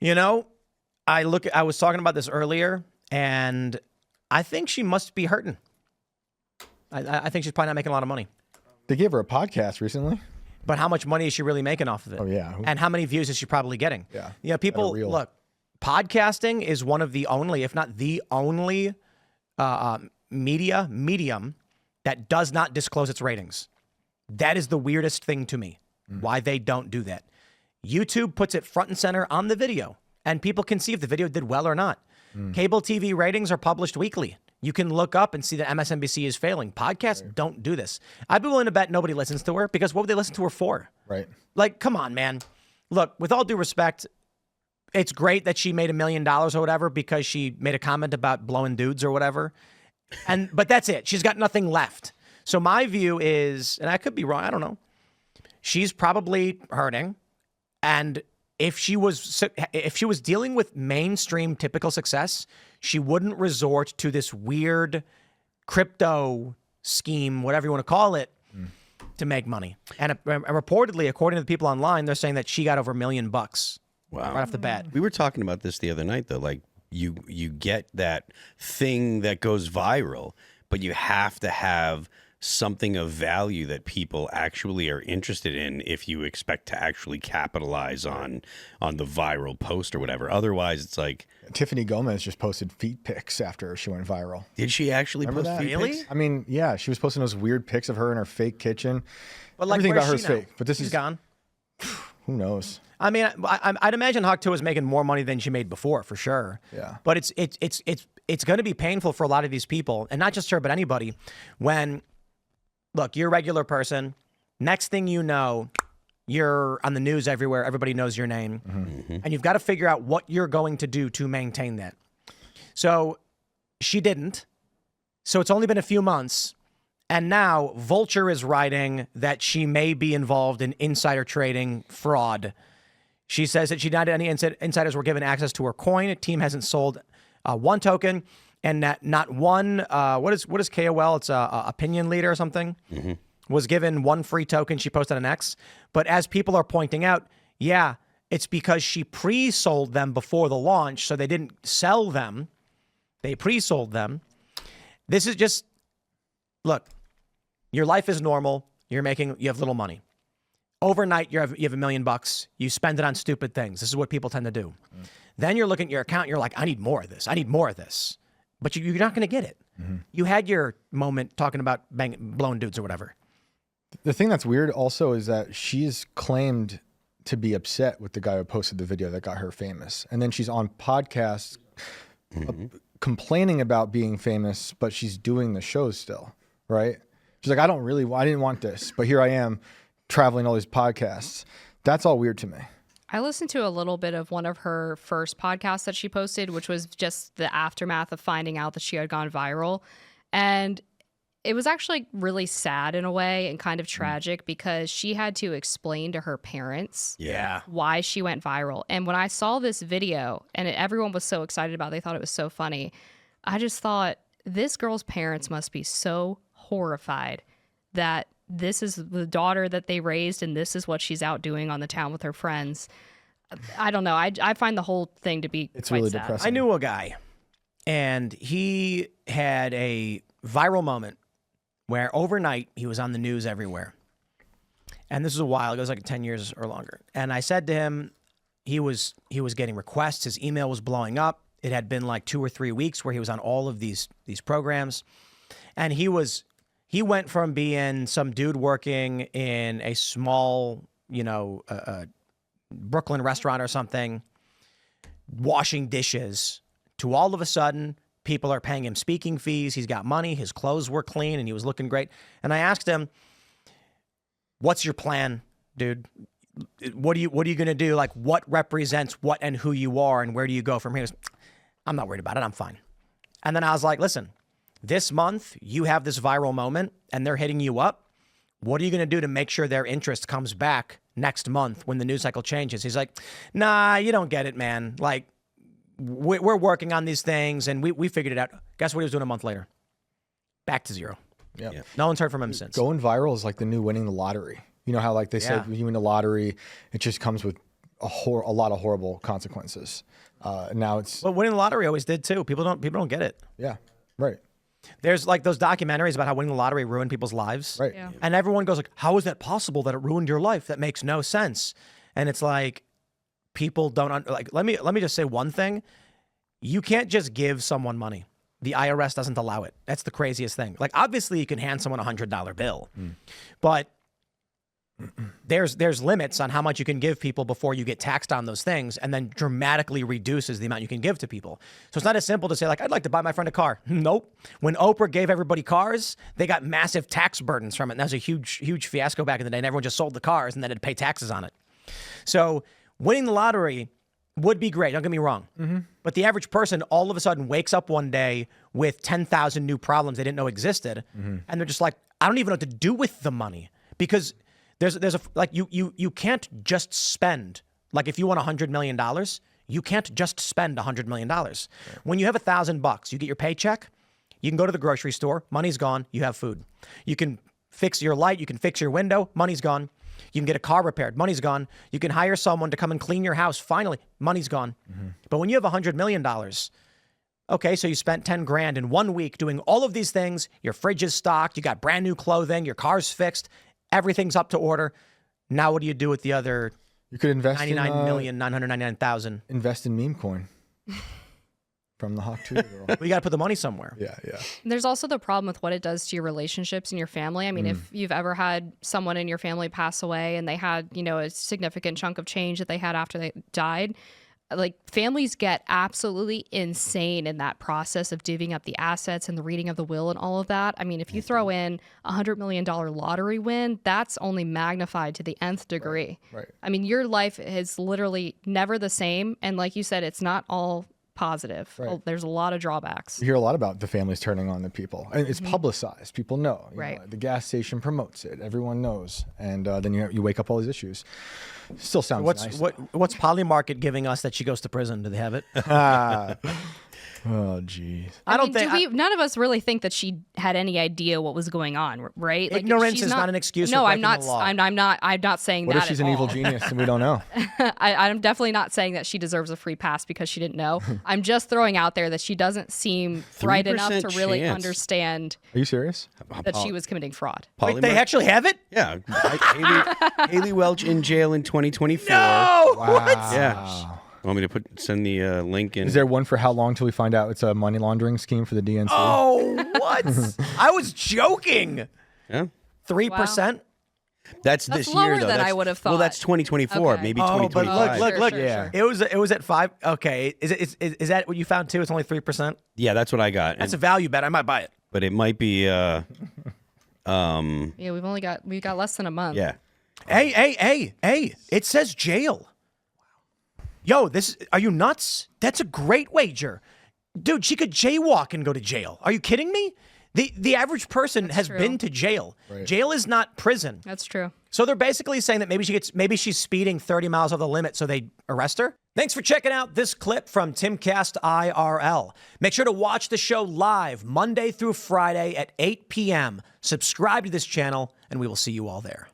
You know, I was talking about this earlier, and I think she must be hurting. I think she's probably not making a lot of money. They gave her a podcast recently. But how much money is she really making off of it? Oh, yeah. And how many views is she probably getting? Yeah. You know, people, look, podcasting is one of the only, if not the only medium that does not disclose its ratings. That is the weirdest thing to me, why they don't do that. YouTube puts it front and center on the video, and people can see if the video did well or not. Cable TV ratings are published weekly. You can look up and see that MSNBC is failing. Podcasts don't do this. I'd be willing to bet nobody listens to her, because what would they listen to her for? Right. Like, come on, man. Look, with all due respect, it's great that she made $1 million or whatever because she made a comment about blowing dudes or whatever. But that's it. She's got nothing left. So my view is, and I could be wrong, I don't know. She's probably hurting. And if she was dealing with mainstream typical success, she wouldn't resort to this weird crypto scheme, whatever you want to call it, to make money. And reportedly, according to the people online, they're saying that she got over $1 million right off the bat. We were talking about this the other night, though. Like, you get that thing that goes viral, but you have to have something of value that people actually are interested in if you expect to actually capitalize on the viral post or whatever. Otherwise, it's like... Tiffany Gomez just posted feet pics after she went viral. Did she actually post feet Really? pics? I mean, yeah, she was posting those weird pics of her in her fake kitchen. But like, everything about her is she now? fake. But this She's is gone. Who knows? I mean, I'd imagine Hawk Tuah is making more money than she made before, for sure. Yeah. But it's going to be painful for a lot of these people, and not just her, but anybody. When, look, you're a regular person. Next thing you know, you're on the news everywhere. Everybody knows your name, and you've got to figure out what you're going to do to maintain that. So she didn't. So it's only been a few months. And now Vulture is writing that she may be involved in insider trading fraud. She says that she denied any insiders were given access to her coin. A team hasn't sold one token, and that not one, what is KOL? It's a opinion leader or something, was given one free token. She posted on X. But as people are pointing out, yeah, it's because she pre-sold them before the launch, so they didn't sell them. They pre-sold them. This is just, look, your life is normal. You have little money. Overnight, you have $1 million. You spend it on stupid things. This is what people tend to do. Then you're looking at your account. And you're like, I need more of this. I need more of this. But you're not going to get it. You had your moment talking about blowing dudes or whatever. The thing that's weird also is that she's claimed to be upset with the guy who posted the video that got her famous. And then she's on podcasts complaining about being famous, but she's doing the shows still, right? She's like, I didn't want this, but here I am traveling all these podcasts. That's all weird to me. I listened to a little bit of one of her first podcasts that she posted, which was just the aftermath of finding out that she had gone viral. And it was actually really sad in a way and kind of tragic because she had to explain to her parents why she went viral. And when I saw this video and everyone was so excited about it, they thought it was so funny. I just thought, this girl's parents must be so horrified that this is the daughter that they raised and this is what she's out doing on the town with her friends. I don't know. I find the whole thing to be quite really sad. depressing. I knew a guy, and he had a viral moment where overnight he was on the news everywhere. And this was a while ago. It was like 10 years or longer. And I said to him, he was getting requests. His email was blowing up. It had been like 2 or 3 weeks where he was on all of these programs. And he went from being some dude working in a small, Brooklyn restaurant or something, washing dishes, to all of a sudden, people are paying him speaking fees. He's got money. His clothes were clean and he was looking great. And I asked him, what's your plan, dude? What are you going to do? Like, what represents what and who you are, and where do you go from here? He goes, I'm not worried about it. I'm fine. And then I was like, listen, this month you have this viral moment and they're hitting you up. What are you going to do to make sure their interest comes back next month when the news cycle changes? He's like, nah, you don't get it, man. Like, we're working on these things and we figured it out. Guess what he was doing a month later? Back to zero. Yeah. No one's heard from him since. Going viral is like the new winning the lottery. You know how like they said when you win the lottery, it just comes with a lot of horrible consequences. Now it's Well, winning the lottery always did too. People don't get it. yeah, right, There's like those documentaries about how winning the lottery ruined people's lives. right. Yeah. And everyone goes like, how is that possible that it ruined your life? That makes no sense. And it's like, people don't, let me just say one thing. You can't just give someone money. The IRS doesn't allow it. That's the craziest thing. Like, obviously you can hand someone $100 bill, but there's limits on how much you can give people before you get taxed on those things, and then dramatically reduces the amount you can give to people. So it's not as simple to say, like, I'd like to buy my friend a car. Nope. When Oprah gave everybody cars, they got massive tax burdens from it. And that was a huge fiasco back in the day. And everyone just sold the cars and then had to pay taxes on it. So winning the lottery would be great. Don't get me wrong. But the average person all of a sudden wakes up one day with 10,000 new problems they didn't know existed. And they're just like, I don't even know what to do with the money, because there's a, like, you can't just spend, like, if you want $100 million, you can't just spend $100 million. Right. When you have $1,000, you get your paycheck, you can go to the grocery store, money's gone, you have food. You can fix your light, you can fix your window, money's gone. You can get a car repaired, money's gone. You can hire someone to come and clean your house, finally, money's gone. But when you have $100 million, okay, so you spent 10 grand in 1 week doing all of these things, your fridge is stocked, you got brand new clothing, your car's fixed, everything's up to order. Now what do you do with the other You could invest 99,999,000? invest in meme coin from the Hawk 2 girl. Well, you got to put the money somewhere. Yeah. There's also the problem with what it does to your relationships and your family. I mean, if you've ever had someone in your family pass away and they had, a significant chunk of change that they had after they died, like, families get absolutely insane in that process of divvying up the assets and the reading of the will and all of that. I mean, if you throw in $100 million lottery win, that's only magnified to the nth degree. Right. I mean, your life is literally never the same. And like you said, it's not all positive. Right. There's a lot of drawbacks. You hear a lot about the families turning on the people, and it's publicized. People know. You Right. know, the gas station promotes it. Everyone knows, and then you wake up all these issues. Still sounds nice. What's Polymarket giving us that she goes to prison? Do they have it? Oh, geez. I don't think. None of us really think that she had any idea what was going on, right? Like, Ignorance she's is not an excuse for No, breaking I'm not. the law. I'm not saying What that. if she's at an evil all. genius and we don't know? I'm definitely not saying that she deserves a free pass because she didn't know. I'm just throwing out there that she doesn't seem bright enough to really chance. understand Are you serious? that she was committing fraud. Wait, they actually have it? Yeah. Haley Welch in jail in 2024. No. Wow. Yeah. Want me to send the link in? Is there one for how long till we find out it's a money laundering scheme for the DNC? Oh, what? I was joking. Yeah. 3%. That's this lower year, though. than That's, I would have Well, that's thought. 2024, Okay. maybe Oh, but 2025. look. Sure, Yeah. sure. It was at 5. Okay, is that what you found too? It's only 3%. Yeah, that's what I got. That's a value bet. I might buy it. But it might be, Yeah, we got less than a month. yeah. Hey! It says jail. Yo, are you nuts? That's a great wager. Dude, she could jaywalk and go to jail. Are you kidding me? The average person has true. been to jail. Right. Jail is not prison. That's true. So they're basically saying that maybe she's speeding 30 miles over the limit, so they arrest her. Thanks for checking out this clip from Timcast IRL. Make sure to watch the show live Monday through Friday at 8 p.m. Subscribe to this channel, and we will see you all there.